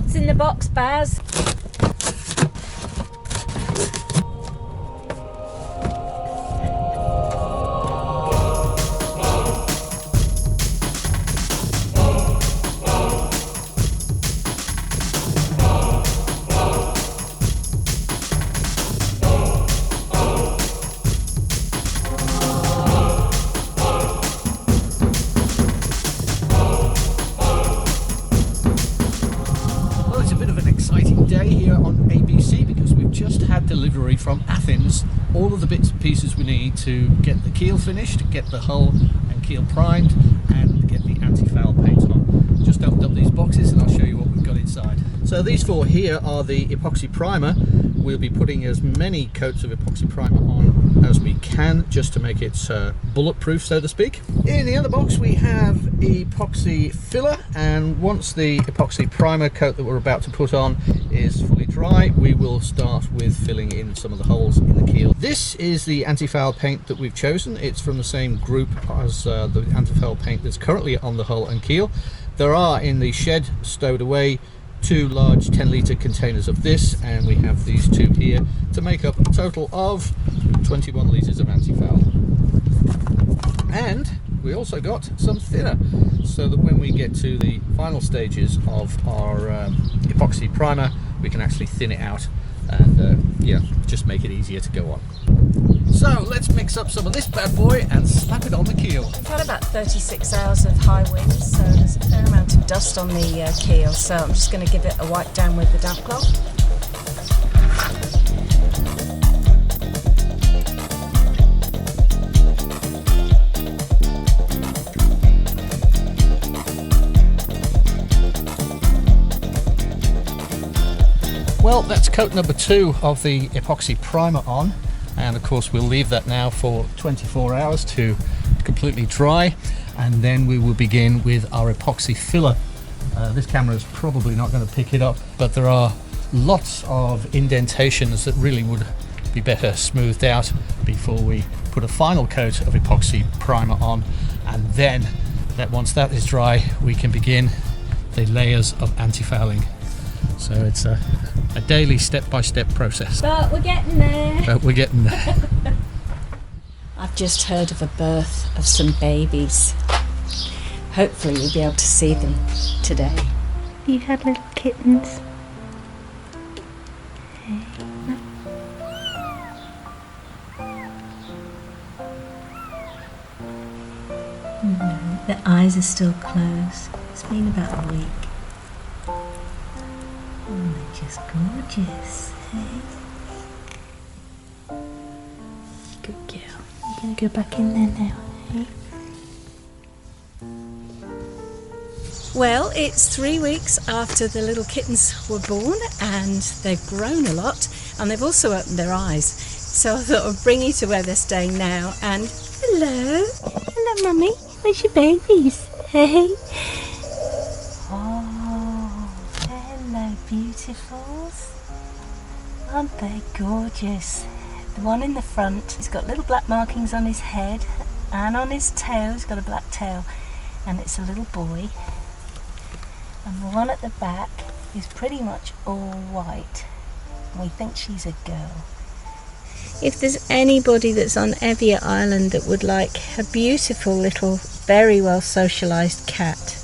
What's in the box, Baz? Delivery from Athens, all of the bits and pieces we need to get the keel finished, get the hull and keel primed, and get the anti-foul paint on. Just opened up these boxes and I'll show you what we've got inside. So these four here are the epoxy primer. We'll be putting as many coats of epoxy primer on as we can, just to make it bulletproof, so to speak. In the other box we have epoxy filler, and once the epoxy primer coat that we're about to put on is fully dry, we will start with filling in some of the holes in the keel. This is the anti-foul paint that we've chosen. It's from the same group as the anti-foul paint that's currently on the hull and keel. There are in the shed stowed away 2 large 10-litre containers of this, and we have these 2 here to make up a total of 21 litres of anti-foul. And we also got some thinner, so that when we get to the final stages of our epoxy primer, we can actually thin it out and yeah, just make it easier to go on. So let's mix up some of this bad boy and slap it on the keel. We've had about 36 hours of high winds, so there's a fair amount of dust on the keel, so I'm just going to give it a wipe down with the damp cloth. Well, that's coat number 2 of the epoxy primer on, and of course we'll leave that now for 24 hours to completely dry, and then we will begin with our epoxy filler. This camera is probably not going to pick it up, but there are lots of indentations that really would be better smoothed out before we put a final coat of epoxy primer on, and then once that is dry we can begin the layers of anti-fouling. So it's a daily step-by-step process. But we're getting there. I've just heard of a birth of some babies. Hopefully you'll be able to see them today. You had little kittens. No, their eyes are still closed. It's been about a week. Oh, they're just gorgeous, hey? Good girl. You're going to go back in there now, hey? Well, it's 3 weeks after the little kittens were born, and they've grown a lot, and they've also opened their eyes. So I thought I'd bring you to where they're staying now, and hello. Hello, Mummy. Where's your babies? Hey? Beautifuls, aren't they gorgeous? The one in the front, he's got little black markings on his head and on his tail. He's got a black tail, and it's a little boy. And the one at the back is pretty much all white. We think she's a girl. If there's anybody that's on Evier Island that would like a beautiful little, very well socialised cat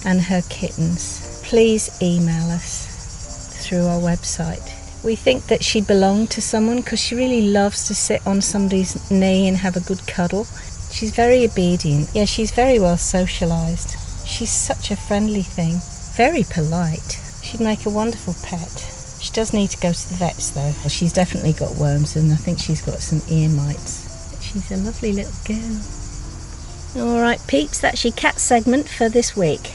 and her kittens, please email us through our website. We think that she belonged to someone because she really loves to sit on somebody's knee and have a good cuddle. She's very obedient. Yeah, she's very well socialised. She's such a friendly thing, very polite. She'd make a wonderful pet. She does need to go to the vets though. She's definitely got worms, and I think she's got some ear mites. But she's a lovely little girl. Alright peeps, that's your cat segment for this week.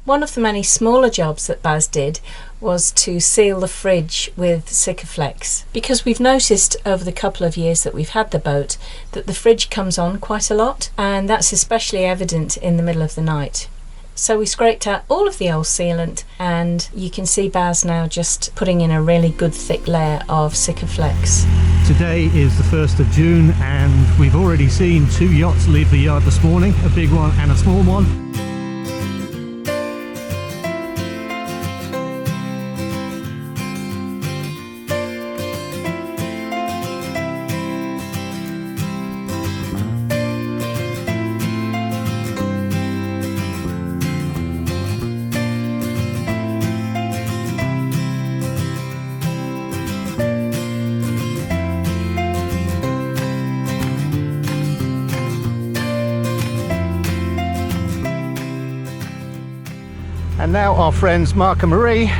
One of the many smaller jobs that Baz did was to seal the fridge with Sikaflex, because we've noticed over the couple of years that we've had the boat that the fridge comes on quite a lot, and that's especially evident in the middle of the night. So we scraped out all of the old sealant, and you can see Baz now just putting in a really good thick layer of Sikaflex. Today is the 1st of June, and we've already seen 2 yachts leave the yard this morning, a big one and a small one. And now our friends Mark and Marie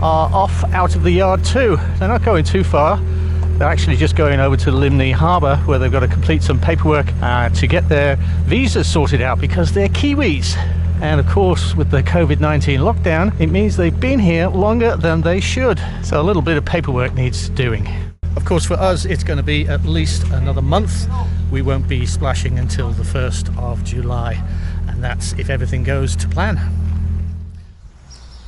are off out of the yard too. They're not going too far. They're actually just going over to Limney Harbour, where they've got to complete some paperwork to get their visas sorted out, because they're Kiwis. And of course, with the COVID-19 lockdown, it means they've been here longer than they should. So a little bit of paperwork needs doing. Of course, for us, it's going to be at least another month. We won't be splashing until the 1st of July. And that's if everything goes to plan.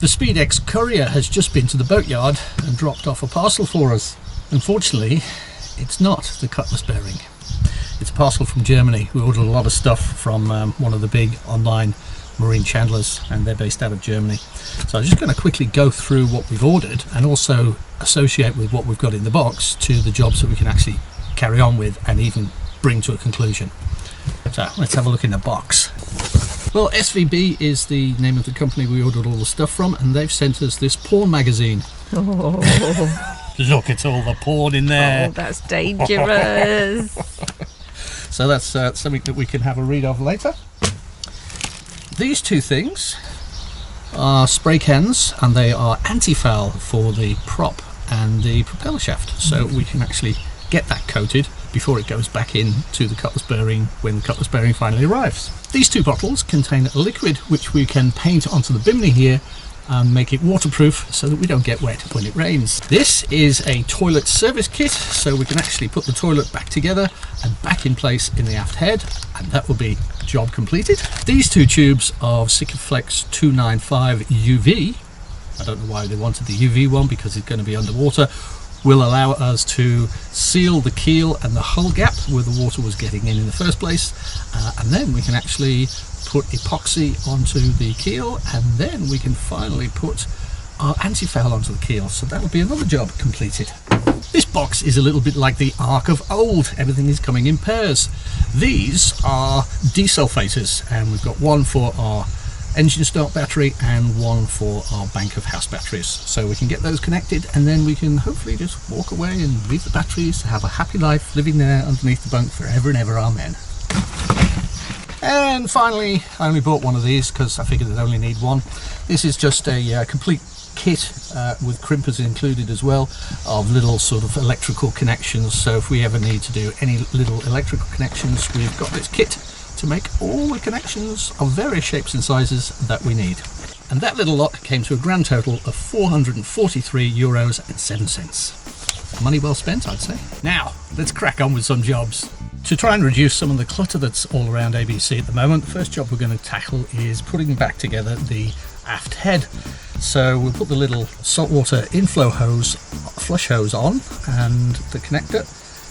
The SpeedX courier has just been to the boatyard and dropped off a parcel for us. Unfortunately, it's not the cutlass bearing. It's a parcel from Germany. We ordered a lot of stuff from one of the big online marine chandlers, and they're based out of Germany. So I'm just going to quickly go through what we've ordered and also associate with what we've got in the box to the jobs that we can actually carry on with and even bring to a conclusion. So let's have a look in the box. Well, SVB is the name of the company we ordered all the stuff from, and they've sent us this porn magazine. Oh. Look, it's all the porn in there. Oh, that's dangerous. So that's something that we can have a read of later. These two things are spray cans, and they are anti-foul for the prop and the propeller shaft. So we can actually get that coated before it goes back in to the cutlass bearing when the cutlass bearing finally arrives. These two bottles contain a liquid which we can paint onto the bimini here and make it waterproof so that we don't get wet when it rains. This is a toilet service kit, so we can actually put the toilet back together and back in place in the aft head, and that will be job completed. These two tubes of Sikaflex 295 UV, I don't know why they wanted the UV one because it's going to be underwater, will allow us to seal the keel and the hull gap where the water was getting in the first place, and then we can actually put epoxy onto the keel, and then we can finally put our anti-foul onto the keel, so that'll be another job completed. This box is a little bit like the Ark of old. Everything is coming in pairs. These are desulfators, and we've got one for our engine start battery and one for our bank of house batteries, so we can get those connected, and then we can hopefully just walk away and leave the batteries, have a happy life living there underneath the bunk forever and ever, amen. And finally, I only bought one of these because I figured I'd only need one. This is just a complete kit with crimpers included as well, of little sort of electrical connections, so if we ever need to do any little electrical connections, we've got this kit to make all the connections of various shapes and sizes that we need. And that little lot came to a grand total of €443.07. Money well spent, I'd say. Now, let's crack on with some jobs. To try and reduce some of the clutter that's all around ABC at the moment, the first job we're going to tackle is putting back together the aft head. So we'll put the little saltwater inflow hose, flush hose on, and the connector,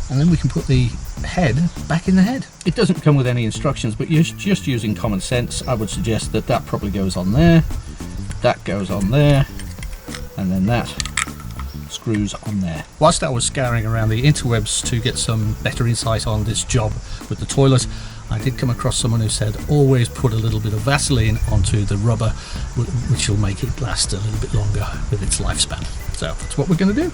and then we can put the head back in the head. It doesn't come with any instructions, but you're just using common sense. I would suggest that that probably goes on there, that goes on there, and then that screws on there. Whilst I was scouring around the interwebs to get some better insight on this job with the toilet, I did come across someone who said always put a little bit of Vaseline onto the rubber, which will make it last a little bit longer with its lifespan. So that's what we're going to do.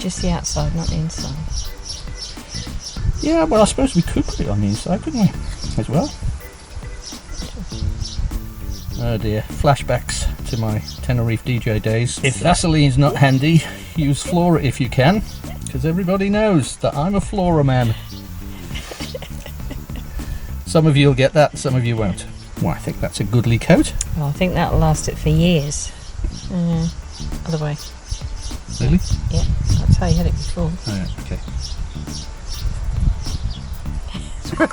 Just the outside, not the inside. Yeah, well, I suppose we could put it on the inside, couldn't we, as well? Oh dear, flashbacks to my Tenerife DJ days. If Vaseline's not handy, use Flora if you can, because everybody knows that I'm a Flora man. Some of you will get that, some of you won't. Well, I think that's a goodly coat. Well, I think that'll last it for years. Other way. Really? Yeah, that's how you had it before. Oh, yeah, okay.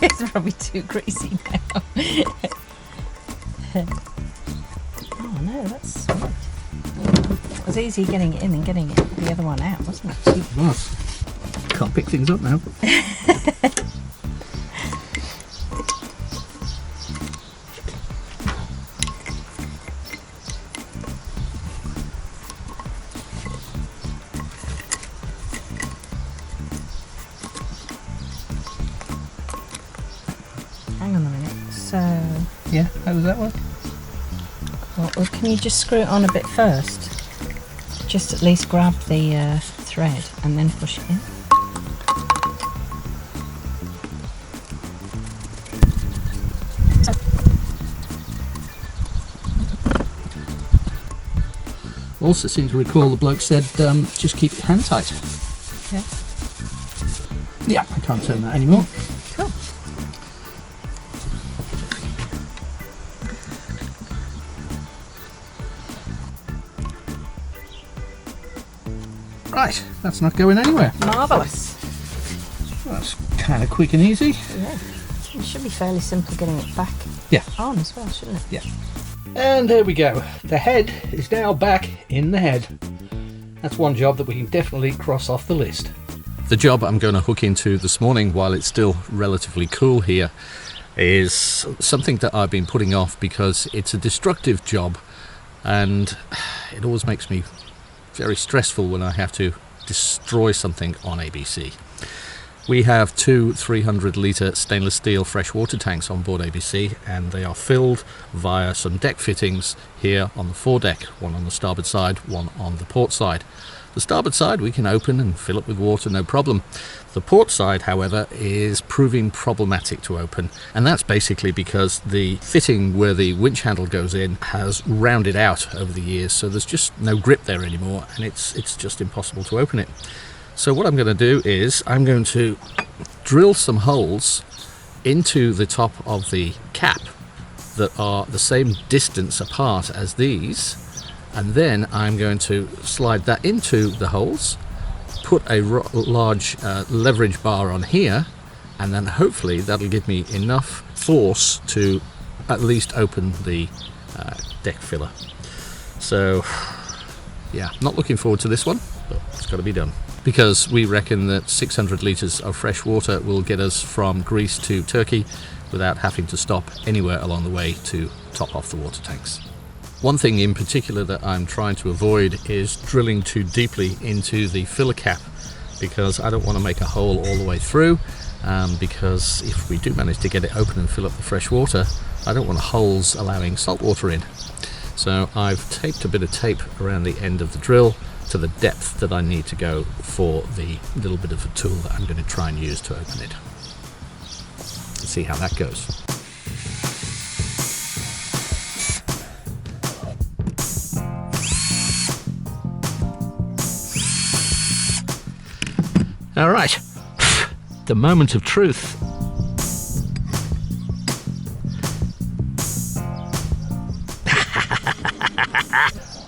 It's probably too greasy now. Oh no, that's... It was easy getting it in and getting the other one out, wasn't it? It was. Can't pick things up now. Hang on a minute, so... Yeah, how does that work? Well, can you just screw it on a bit first? Just at least grab the thread and then push it in. Also seem to recall the bloke said just keep your hand tight. Okay. Yeah, I can't turn that anymore. Cool. Right, that's not going anywhere. Marvellous. That's kind of quick and easy. Yeah. It should be fairly simple getting it back on as well, shouldn't it? Yeah. And there we go. The head is now back in the head. That's one job that we can definitely cross off the list. The job I'm going to hook into this morning while it's still relatively cool here is something that I've been putting off because it's a destructive job and it always makes me very stressful when I have to destroy something on ABC. We have two 300-litre stainless steel freshwater tanks on board ABC, and they are filled via some deck fittings here on the foredeck, one on the starboard side, one on the port side. The starboard side we can open and fill it with water, no problem. The port side, however, is proving problematic to open, and that's basically because the fitting where the winch handle goes in has rounded out over the years, so there's just no grip there anymore, and it's just impossible to open it. So what I'm going to do is I'm going to drill some holes into the top of the cap that are the same distance apart as these, and then I'm going to slide that into the holes, put a large leverage bar on here, and then hopefully that'll give me enough force to at least open the deck filler. So yeah, not looking forward to this one, but it's got to be done. Because we reckon that 600 litres of fresh water will get us from Greece to Turkey without having to stop anywhere along the way to top off the water tanks. One thing in particular that I'm trying to avoid is drilling too deeply into the filler cap, because I don't want to make a hole all the way through, because if we do manage to get it open and fill up the fresh water, I don't want holes allowing salt water in. So I've taped a bit of tape around the end of the drill to the depth that I need to go for the little bit of a tool that I'm going to try and use to open it. Let's see how that goes. All right, the moment of truth.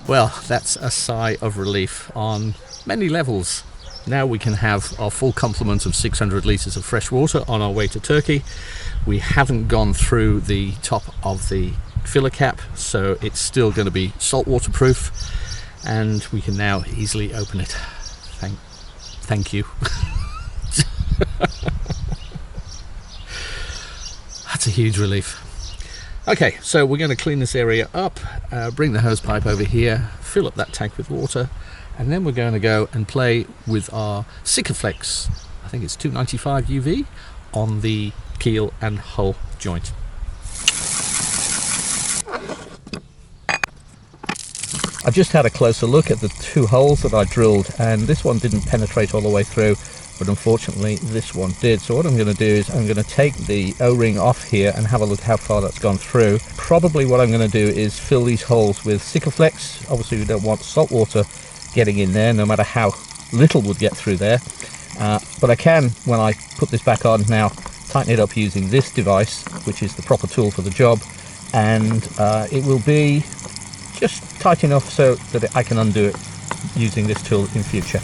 Well, that's a sigh of relief on many levels. Now we can have our full complement of 600 litres of fresh water on our way to Turkey. We haven't gone through the top of the filler cap, so it's still going to be saltwater proof, and we can now easily open it. Thank you. That's a huge relief. Okay, so we're going to clean this area up, bring the hose pipe over here, fill up that tank with water, and then we're going to go and play with our Sikaflex, I think it's 295 UV, on the keel and hull joint. I've just had a closer look at the two holes that I drilled, and this one didn't penetrate all the way through, but unfortunately this one did. So what I'm going to do is I'm going to take the O-ring off here and have a look how far that's gone through. Probably what I'm going to do is fill these holes with Sikaflex. Obviously we don't want salt water getting in there, no matter how little would get through there. But I can, when I put this back on now, tighten it up using this device, which is the proper tool for the job, and it will be just tight enough so that I can undo it using this tool in future.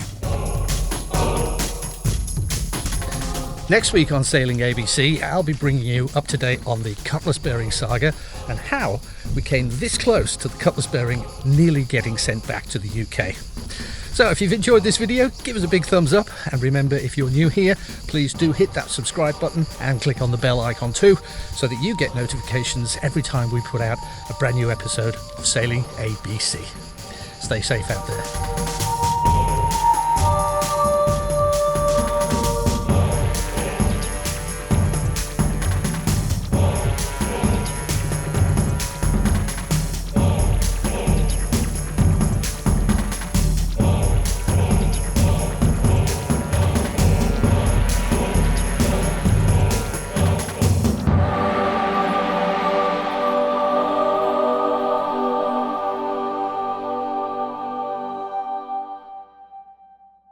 Next week on Sailing ABC, I'll be bringing you up to date on the cutlass bearing saga and how we came this close to the cutlass bearing nearly getting sent back to the UK. So if you've enjoyed this video, give us a big thumbs up, and remember, if you're new here, please do hit that subscribe button and click on the bell icon too, so that you get notifications every time we put out a brand new episode of Sailing ABC. Stay safe out there.